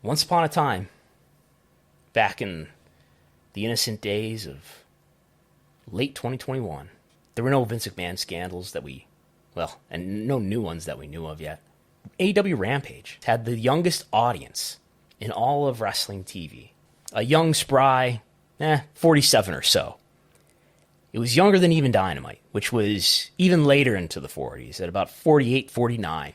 Once upon a time, back in the innocent days of late 2021, there were no Vince McMahon scandals and no new ones that we knew of yet. AEW Rampage had the youngest audience in all of wrestling TV. A young, spry, 47 or so. It was younger than even Dynamite, which was even later into the 40s, at about 48, 49.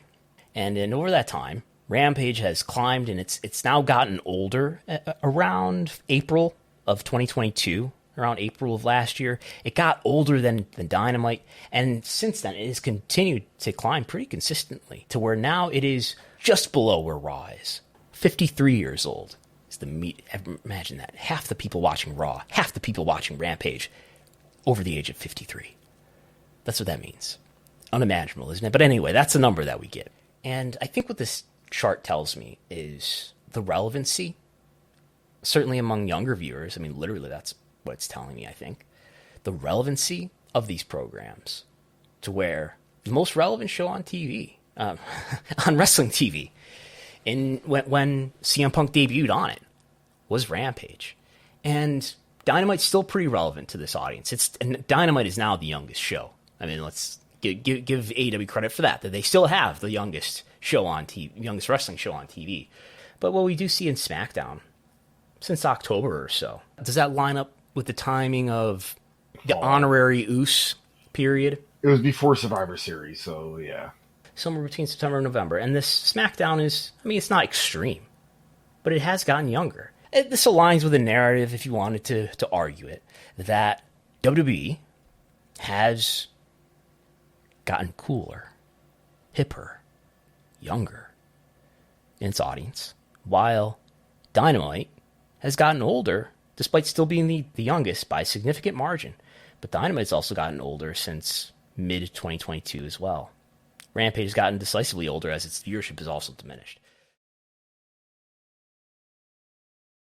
And over that time, Rampage has climbed, and it's now gotten older. Around April of 2022, around April of last year, it got older than Dynamite, and since then it has continued to climb pretty consistently to where now it is just below where Raw is. 53 years old is the meat. Imagine that. Half the people watching Raw, half the people watching Rampage, over the age of 53. That's what that means. Unimaginable, isn't it? But anyway, that's the number that we get. And I think what this chart tells me is the relevancy, certainly among younger viewers. I mean, literally, that's what it's telling me, I think. The relevancy of these programs to where the most relevant show on TV, on wrestling TV, when CM Punk debuted on it, was Rampage. And Dynamite's still pretty relevant to this audience. And Dynamite is now the youngest show. I mean, let's give AEW credit for that they still have the youngest show on TV, youngest wrestling show on TV. But what we do see in Smackdown since October or so, does that line up with the timing of the honorary Oos period? It was before Survivor Series, so yeah. Somewhere between September and November. And this Smackdown is, I mean, it's not extreme, but it has gotten younger. This aligns with a narrative, if you wanted to argue it, that WWE has gotten cooler, hipper, younger in its audience, while Dynamite has gotten older, despite still being the youngest by a significant margin. But Dynamite's also gotten older since mid-2022 as well. Rampage has gotten decisively older as its viewership has also diminished.